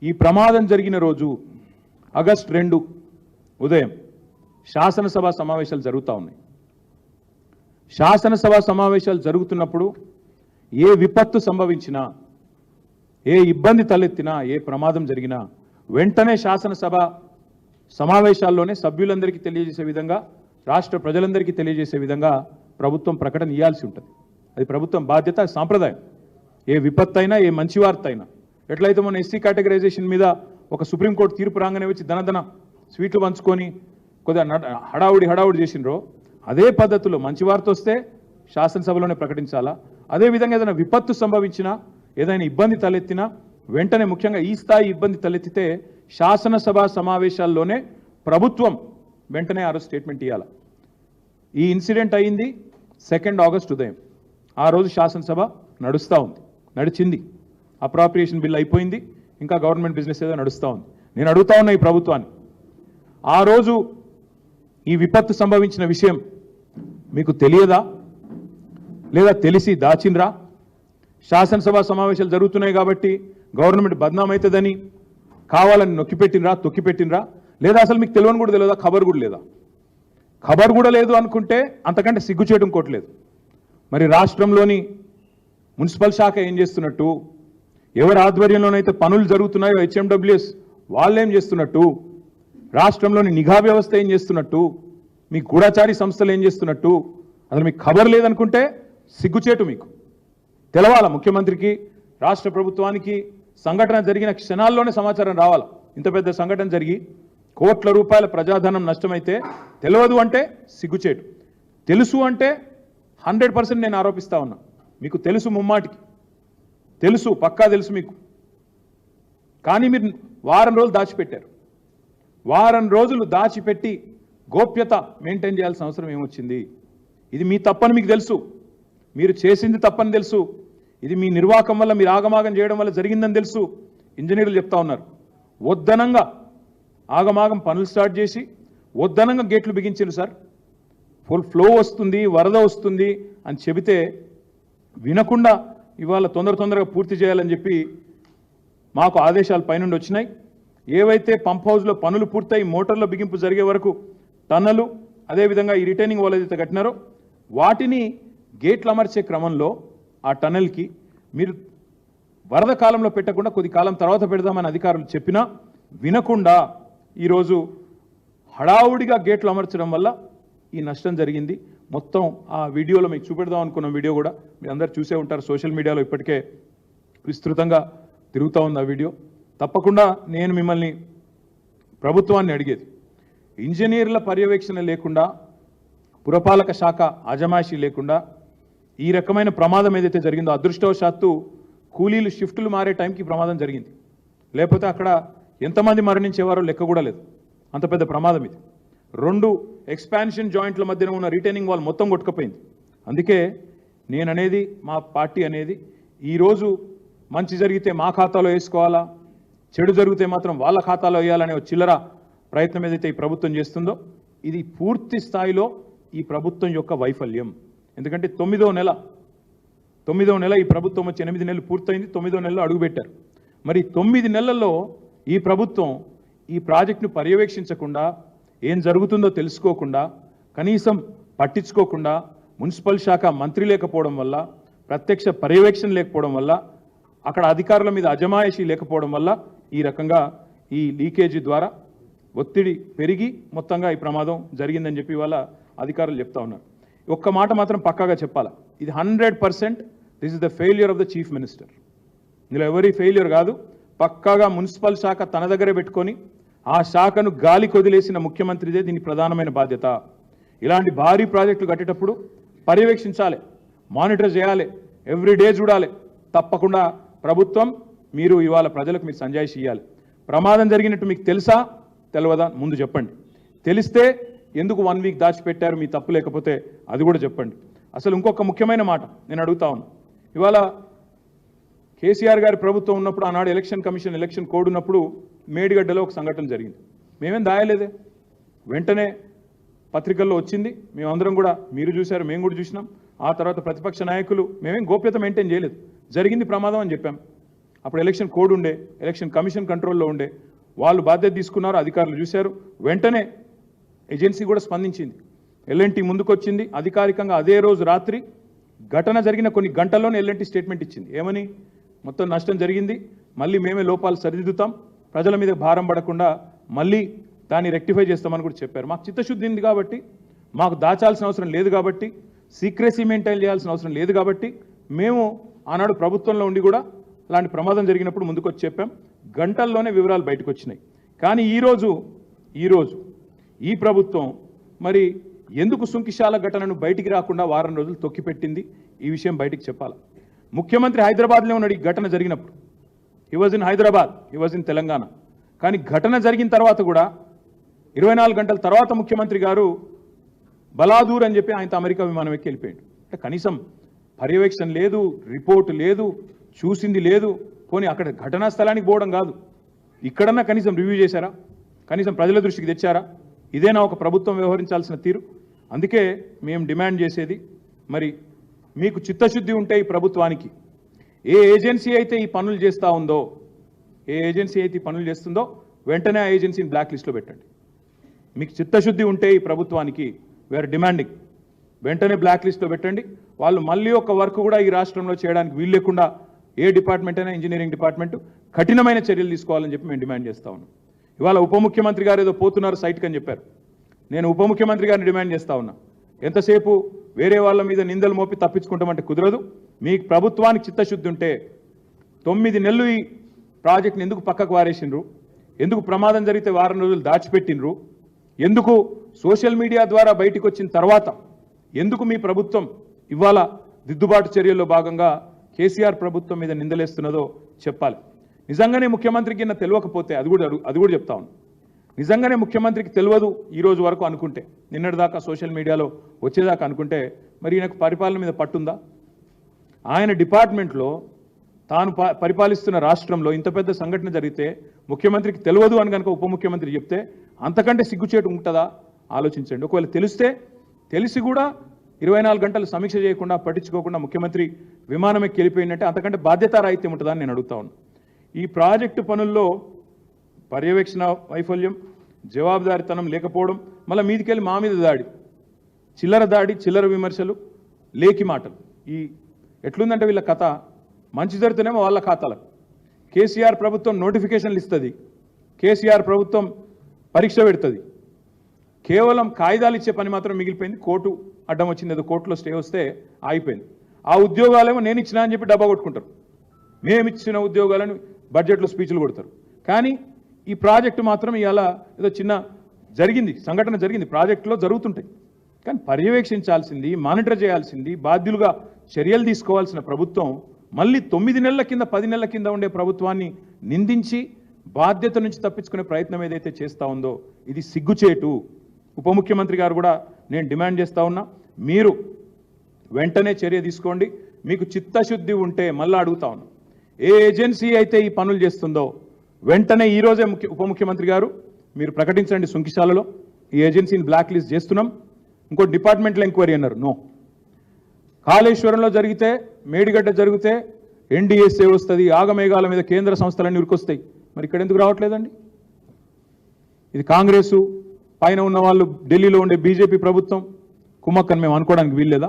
ఈ ప్రమాదం జరిగిన రోజు ఆగస్టు 2 ఉదయం శాసనసభ సమావేశాలు జరుగుతూ ఉన్నాయి. శాసనసభ సమావేశాలు జరుగుతున్నప్పుడు ఏ విపత్తు సంభవించినా, ఏ ఇబ్బంది తలెత్తినా, ఏ ప్రమాదం జరిగినా వెంటనే శాసనసభ సమావేశాల్లోనే సభ్యులందరికీ తెలియజేసే విధంగా, రాష్ట్ర ప్రజలందరికీ తెలియజేసే విధంగా ప్రభుత్వం ప్రకటన ఇవ్వాల్సి ఉంటుంది. అది ప్రభుత్వం బాధ్యత, సాంప్రదాయం. ఏ విపత్తు అయినా, ఏ మంచి వార్త అయినా, ఎట్లయితే మన ఎస్సీ కేటగరైజేషన్ మీద ఒక సుప్రీంకోర్టు తీర్పు రాగానే వచ్చి ధనధన స్వీట్లు పంచుకొని కొద్దిగా హడావుడి చేసినరో, అదే పద్ధతిలో మంచి వార్త వస్తే శాసనసభలోనే ప్రకటించాలా. అదేవిధంగా ఏదైనా విపత్తు సంభవించినా, ఏదైనా ఇబ్బంది తలెత్తినా వెంటనే, ముఖ్యంగా ఈ స్థాయి ఇబ్బంది తలెత్తితే శాసనసభ సమావేశాల్లోనే ప్రభుత్వం వెంటనే ఆ రోజు స్టేట్మెంట్ ఇవ్వాలి. ఈ ఇన్సిడెంట్ అయింది 2 ఆగస్టు ఉదయం. ఆ రోజు శాసనసభ నడిచింది. అప్రాప్రియేషన్ బిల్ అయిపోయింది, ఇంకా గవర్నమెంట్ బిజినెస్ ఏదో నడుస్తూ ఉంది. నేను అడుగుతా ఉన్నా ఈ ప్రభుత్వాన్ని, ఆ రోజు ఈ విపత్తు సంభవించిన విషయం మీకు తెలియదా, లేదా తెలిసి దాచిన్రా? శాసనసభ సమావేశాలు జరుగుతున్నాయి కాబట్టి గవర్నమెంట్ బద్నాం అవుతుందని కావాలని తొక్కిపెట్టినరా? లేదా అసలు మీకు తెలియని కూడా తెలియదా? ఖబర్ కూడా లేదా? ఖబర్ కూడా లేదు అనుకుంటే అంతకంటే సిగ్గుచేయడం కోట్లేదు. మరి రాష్ట్రంలోని మున్సిపల్ శాఖ ఏం చేస్తున్నట్టు, ఎవరి ఆధ్వర్యంలోనైతే పనులు జరుగుతున్నాయో హెచ్ఎండబ్ల్యూఎస్ వాళ్ళేం చేస్తున్నట్టు, రాష్ట్రంలోని నిఘా వ్యవస్థ ఏం చేస్తున్నట్టు, మీ గూఢచారి సంస్థలు ఏం చేస్తున్నట్టు, అసలు మీకు ఖబర్ లేదనుకుంటే సిగ్గుచేటు. మీకు తెలవాల, ముఖ్యమంత్రికి, రాష్ట్ర ప్రభుత్వానికి సంఘటన జరిగిన క్షణాల్లోనే సమాచారం రావాలా. ఇంత పెద్ద సంఘటన జరిగి కోట్ల రూపాయల ప్రజాధనం నష్టమైతే తెలియదు అంటే సిగ్గుచేటు. తెలుసు అంటే 100% నేను ఆరోపిస్తా ఉన్నా. మీకు తెలుసు, ముమ్మాటికి తెలుసు, పక్కా తెలుసు మీకు. కానీ మీరు వారం రోజులు దాచిపెట్టారు. వారం రోజులు దాచిపెట్టి గోప్యత మెయింటైన్ చేయాల్సిన అవసరం ఏమొచ్చింది? ఇది మీ తప్పని మీకు తెలుసు, మీరు చేసింది తప్పని తెలుసు, ఇది మీ నిర్వాహకం వల్ల, మీరు ఆగమాగం చేయడం వల్ల జరిగిందని తెలుసు. ఇంజనీర్లు చెప్తా ఉన్నారు, వద్దనంగా ఆగమాగం పనులు స్టార్ట్ చేసి వద్దనంగా గేట్లు బిగించారు సార్. ఫుల్ ఫ్లో వస్తుంది, వరద వస్తుంది అని చెబితే వినకుండా ఇవాళ తొందరగా పూర్తి చేయాలని చెప్పి మాకు ఆదేశాలు పైనుండి వచ్చినాయి. ఏవైతే పంప్ హౌస్లో పనులు పూర్తయి మోటార్ల బిగింపు జరిగే వరకు టన్నలు, అదేవిధంగా ఈ రిటైనింగ్ వాల్ ఏదైతే కట్టినారో వాటిని గేట్లు అమర్చే క్రమంలో ఆ టన్నెల్కి మీరు వరద కాలంలో పెట్టకుండా కొద్ది కాలం తర్వాత పెడదామని అధికారులు చెప్పినా వినకుండా ఈరోజు హడావుడిగా గేట్లు అమర్చడం వల్ల ఈ నష్టం జరిగింది. మొత్తం ఆ వీడియోలో మీకు చూపెడదాం అనుకున్న వీడియో కూడా మీరు అందరు చూసే ఉంటారు. సోషల్ మీడియాలో ఇప్పటికే విస్తృతంగా తిరుగుతూ ఉంది ఆ వీడియో. తప్పకుండా నేను మిమ్మల్ని, ప్రభుత్వాన్ని అడిగేది, ఇంజనీర్ల పర్యవేక్షణ లేకుండా, పురపాలక శాఖ అజమాయిషీ లేకుండా ఈ రకమైన ప్రమాదం ఏదైతే జరిగిందో, అదృష్టవశాత్తు కూలీలు షిఫ్టులు మారే టైంకి ప్రమాదం జరిగింది. లేకపోతే అక్కడ ఎంతమంది మరణించేవారో లెక్క కూడా లేదు. అంత పెద్ద ప్రమాదం ఇది. 2 ఎక్స్పాన్షన్ జాయింట్ల మధ్యన ఉన్న రిటైనింగ్ వాల్ మొత్తం కొట్టుకుపోయింది. అందుకే నేను అనేది, మా పార్టీ అనేది, ఈరోజు మంచి జరిగితే మా ఖాతాలో వేసుకోవాలా, చెడు జరిగితే మాత్రం వాళ్ళ ఖాతాలో వేయాలనే చిల్లర ప్రయత్నం ఏదైతే ఈ ప్రభుత్వం చేస్తుందో ఇది పూర్తి స్థాయిలో ఈ ప్రభుత్వం యొక్క వైఫల్యం. ఎందుకంటే 9వ నెల ఈ ప్రభుత్వం వచ్చి 8 నెలలు పూర్తయింది. 9వ నెలలో అడుగుపెట్టారు. మరి 9 నెలల్లో ఈ ప్రభుత్వం ఈ ప్రాజెక్టును పర్యవేక్షించకుండా, ఏం జరుగుతుందో తెలుసుకోకుండా, కనీసం పట్టించుకోకుండా, మున్సిపల్ శాఖ మంత్రి లేకపోవడం వల్ల, ప్రత్యక్ష పర్యవేక్షణ లేకపోవడం వల్ల, అక్కడ అధికారుల మీద అజమాయిషీ లేకపోవడం వల్ల ఈ రకంగా ఈ లీకేజీ ద్వారా ఒత్తిడి పెరిగి మొత్తంగా ఈ ప్రమాదం జరిగిందని చెప్పి వాళ్ళ అధికారులు చెప్తా ఉన్నారు. ఒక్క మాట మాత్రం పక్కాగా చెప్పాలా, ఇది 100% this is the failure of the chief minister. ఇందులో ఎవరి ఫెయిల్యూర్ కాదు. పక్కాగా మున్సిపల్ శాఖ తన దగ్గరే పెట్టుకొని ఆ శాఖను గాలి కొదిలేసిన ముఖ్యమంత్రిదే దీని ప్రధానమైన బాధ్యత. ఇలాంటి భారీ ప్రాజెక్టులు కట్టేటప్పుడు పర్యవేక్షించాలి, మానిటర్ చేయాలి, ఎవ్రీడే చూడాలి. తప్పకుండా ప్రభుత్వం, మీరు ఇవాళ ప్రజలకు మీరు సంజాయిషి ఇవ్వాలి. ప్రమాదం జరిగినట్టు మీకు తెలుసా తెలియదా ముందు చెప్పండి. తెలిస్తే ఎందుకు 1 వీక్ దాచిపెట్టారు, మీ తప్పు లేకపోతే అది కూడా చెప్పండి. అసలు ఇంకొక ముఖ్యమైన మాట నేను అడుగుతా ఉన్నా. ఇవాళ కేసీఆర్ గారి ప్రభుత్వం ఉన్నప్పుడు, ఆనాడు ఎలక్షన్ కమిషన్ ఎలక్షన్ కోడ్ ఉన్నప్పుడు మేడిగడ్డలో ఒక సంఘటన జరిగింది. మేమేం దాయలేదే, వెంటనే పత్రికల్లో వచ్చింది, మేమందరం కూడా, మీరు చూశారు, మేము కూడా చూసినాం. ఆ తర్వాత ప్రతిపక్ష నాయకులు, మేమేం గోప్యత మెయింటైన్ చేయలేదు, జరిగింది ప్రమాదం అని చెప్పాం. అప్పుడు ఎలక్షన్ కోడ్ ఉండే, ఎలక్షన్ కమిషన్ కంట్రోల్లో ఉండే, వాళ్ళు బాధ్యత తీసుకున్నారు, అధికారులు చూశారు, వెంటనే ఏజెన్సీ కూడా స్పందించింది, ఎల్ఎన్టీ ముందుకొచ్చింది, అధికారికంగా అదే రోజు రాత్రి ఘటన జరిగిన కొన్ని గంటల్లోనే ఎల్ఎన్టీ స్టేట్మెంట్ ఇచ్చింది. ఏమని? మొత్తం నష్టం జరిగింది, మళ్ళీ మేమే లోపాలు సరిదిద్దుతాం, ప్రజల మీద భారం పడకుండా మళ్ళీ దాన్ని రెక్టిఫై చేస్తామని కూడా చెప్పారు. మాకు చిత్తశుద్ధి ఉంది కాబట్టి, మాకు దాచాల్సిన అవసరం లేదు కాబట్టి, సీక్రెసీ మెయింటైన్ చేయాల్సిన అవసరం లేదు కాబట్టి మేము ఆనాడు ప్రభుత్వంలో ఉండి కూడా అలాంటి ప్రమాదం జరిగినప్పుడు ముందుకొచ్చి చెప్పాం, గంటల్లోనే వివరాలు బయటకు వచ్చినాయి. కానీ ఈరోజు ఈ ప్రభుత్వం మరి ఎందుకు సుంకిశాల ఘటనను బయటికి రాకుండా వారం రోజులు తొక్కిపెట్టింది? ఈ విషయం బయటికి చెప్పాలి. ముఖ్యమంత్రి హైదరాబాద్లో ఉన్నాడు ఈ ఘటన జరిగినప్పుడు. He was in Hyderabad, he was in Telangana. కానీ ఘటన జరిగిన తర్వాత కూడా 24 గంటల తర్వాత ముఖ్యమంత్రి గారు బలాదూర్ అని చెప్పి ఆయనతో అమెరికా విమానం ఎక్కి వెళ్ళిపోయాడు. అంటే కనీసం పర్యవేక్షణ లేదు, రిపోర్టు లేదు, చూసింది లేదు. పోనీ అక్కడ ఘటనా స్థలానికి పోవడం కాదు, ఇక్కడన్నా కనీసం రివ్యూ చేశారా? కనీసం ప్రజల దృష్టికి తెచ్చారా? ఇదేనా ఒక ప్రభుత్వం వ్యవహరించాల్సిన తీరు? అందుకే మేము డిమాండ్ చేసేది, మరి మీకు చిత్తశుద్ధి ఉంటే ఈ ప్రభుత్వానికి ఏ ఏజెన్సీ అయితే ఈ పనులు చేస్తూ ఉందో, ఏ ఏజెన్సీ అయితే ఈ పనులు చేస్తుందో వెంటనే ఆ ఏజెన్సీని బ్లాక్ లిస్ట్లో పెట్టండి. మీకు చిత్తశుద్ధి ఉంటే ఈ ప్రభుత్వానికి వీఆర్ డిమాండింగ్ వెంటనే బ్లాక్ లిస్ట్లో పెట్టండి. వాళ్ళు మళ్ళీ ఒక వర్క్ కూడా ఈ రాష్ట్రంలో చేయడానికి వీలు లేకుండా ఏ డిపార్ట్మెంట్ అయినా ఇంజనీరింగ్ డిపార్ట్మెంట్ కఠినమైన చర్యలు తీసుకోవాలని చెప్పి మేము డిమాండ్ చేస్తా ఉన్నాం. ఇవాళ ఉప ముఖ్యమంత్రి గారు ఏదో పోతున్నారు సైట్కి అని చెప్పారు. నేను ఉప ముఖ్యమంత్రి గారిని డిమాండ్ చేస్తా ఉన్నా, ఎంతసేపు వేరే వాళ్ళ మీద నిందలు మోపి తప్పించుకుంటామంటే కుదరదు. మీ ప్రభుత్వానికి చిత్తశుద్ధి ఉంటే 9 నెలలు ఈ ప్రాజెక్ట్ని ఎందుకు పక్కకు వారేసిండ్రు? ఎందుకు ప్రమాదం జరిగితే వారం రోజులు దాచిపెట్టినరు? ఎందుకు సోషల్ మీడియా ద్వారా బయటకు వచ్చిన తర్వాత ఎందుకు మీ ప్రభుత్వం ఇవాళ దిద్దుబాటు చర్యల్లో భాగంగా కేసీఆర్ ప్రభుత్వం మీద నిందలేస్తున్నదో చెప్పాలి. నిజంగానే ముఖ్యమంత్రికి నా తెలియకపోతే అది కూడా చెప్తా ఉన్నాను. నిజంగానే ముఖ్యమంత్రికి తెలియదు ఈ రోజు వరకు అనుకుంటే, నిన్నటిదాకా సోషల్ మీడియాలో వచ్చేదాకా అనుకుంటే, మరి ఈయనకు పరిపాలన మీద పట్టుందా? ఆయన డిపార్ట్మెంట్లో తాను పరిపాలిస్తున్న రాష్ట్రంలో ఇంత పెద్ద సంఘటన జరిగితే ముఖ్యమంత్రికి తెలియదు అని కనుక ఉప ముఖ్యమంత్రి చెప్తే అంతకంటే సిగ్గుచేటు ఉంటుందా? ఆలోచించండి. ఒకవేళ తెలిసి కూడా 24 గంటలు సమీక్ష చేయకుండా పట్టించుకోకుండా ముఖ్యమంత్రి విమానం ఎక్కి వెళ్ళిపోయిందంటే అంతకంటే బాధ్యతారాహిత్యం ఉంటుందా అని నేను అడుగుతా ఉన్నాను. ఈ ప్రాజెక్టు పనుల్లో పర్యవేక్షణ వైఫల్యం, జవాబుదారీతనం లేకపోవడం, మళ్ళీ మీదికెళ్ళి మా మీద దాడి, చిల్లర విమర్శలు, లేకి మాటలు. ఈ ఎట్లుందంటే వీళ్ళ కథ మంచి జరుగుతూనేమో వాళ్ళ ఖాతాలకు. కేసీఆర్ ప్రభుత్వం నోటిఫికేషన్లు ఇస్తుంది, కేసీఆర్ ప్రభుత్వం పరీక్ష పెడుతుంది, కేవలం కాయిదాలు ఇచ్చే పని మాత్రం మిగిలిపోయింది. కోర్టు అడ్డం వచ్చింది, ఏదో కోర్టులో స్టే వస్తే ఆగిపోయింది. ఆ ఉద్యోగాలేమో నేను ఇచ్చినా అని చెప్పి డబ్బా కొట్టుకుంటారు. మేమిచ్చిన ఉద్యోగాలను బడ్జెట్లో స్పీచ్లు కొడతారు. కానీ ఈ ప్రాజెక్టు మాత్రం ఇవాళ ఏదో చిన్న సంఘటన జరిగింది, ప్రాజెక్టులో జరుగుతుంటాయి. కానీ పర్యవేక్షించాల్సింది, మానిటర్ చేయాల్సింది, బాధ్యులుగా చర్యలు తీసుకోవాల్సిన ప్రభుత్వం మళ్ళీ 9 నెలల కింద 10 నెలల కింద ఉండే ప్రభుత్వాన్ని నిందించి బాధ్యత నుంచి తప్పించుకునే ప్రయత్నం ఏదైతే చేస్తూ ఉందో ఇది సిగ్గుచేటు. ఉప ముఖ్యమంత్రి గారు కూడా నేను డిమాండ్ చేస్తూ ఉన్నా, మీరు వెంటనే చర్య తీసుకోండి. మీకు చిత్తశుద్ధి ఉంటే మళ్ళీ అడుగుతా ఉన్నా, ఏ ఏజెన్సీ అయితే ఈ పనులు చేస్తుందో వెంటనే ఈరోజే ఉప ముఖ్యమంత్రి గారు మీరు ప్రకటించండి. సుంకిశాలలో ఈ ఏజెన్సీని బ్లాక్ లిస్ట్ చేస్తున్నాం. ఇంకో డిపార్ట్మెంటల్ ఎంక్వైరీ అన్నారు, నో. కాళేశ్వరంలో జరిగితే, మేడిగడ్డ జరిగితే ఎన్డీఎస్ఏ వస్తుంది, ఆగమేఘాల మీద కేంద్ర సంస్థలన్నీ ఉరికొస్తాయి. మరి ఇక్కడ ఎందుకు రావట్లేదండి? ఇది కాంగ్రెసు పైన ఉన్న వాళ్ళు, ఢిల్లీలో ఉండే బీజేపీ ప్రభుత్వం కుమ్మక్కని మేము అనుకోవడానికి వీల్లేదా?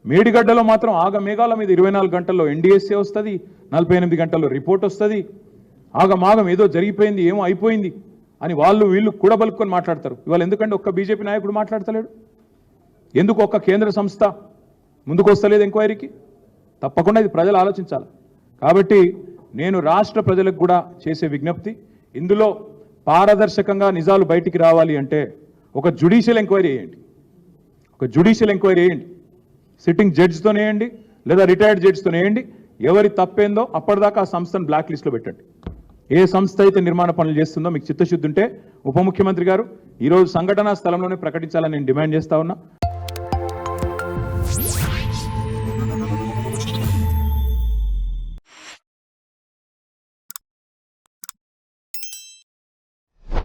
మేడిగడ్డలో మాత్రం ఆగమేఘాల మీద 24 గంటల్లో ఎన్డీఎస్ఏ వస్తుంది, 48 గంటల్లో రిపోర్ట్ వస్తుంది. ఆగమాగం ఏదో జరిగిపోయింది, ఏమో అయిపోయింది అని వీళ్ళు కూడబలుక్కొని మాట్లాడతారు. ఇవాళ ఎందుకంటే ఒక్క బీజేపీ నాయకుడు మాట్లాడతలేడు? ఎందుకు ఒక్క కేంద్ర సంస్థ ముందుకు వస్తలేదు ఎంక్వైరీకి? తప్పకుండా ఇది ప్రజలు ఆలోచించాలి. కాబట్టి నేను రాష్ట్ర ప్రజలకు కూడా చేసే విజ్ఞప్తి, ఇందులో పారదర్శకంగా నిజాలు బయటికి రావాలి అంటే ఒక జ్యుడిషియల్ ఎంక్వైరీ వేయండి. సిట్టింగ్ జడ్జితోనే వేయండి, లేదా రిటైర్డ్ జడ్జితోనే వేయండి. ఎవరి తప్పేందో అప్పటిదాకా ఆ సంస్థను బ్లాక్ లిస్ట్లో పెట్టండి. ఏ సంస్థ అయితే నిర్మాణ పనులు చేస్తుందో మీకు చిత్తశుద్ధి ఉంటే ఉప ముఖ్యమంత్రి గారు ఈరోజు సంఘటనా స్థలంలోనే ప్రకటించాలని నేను డిమాండ్ చేస్తా ఉన్నా.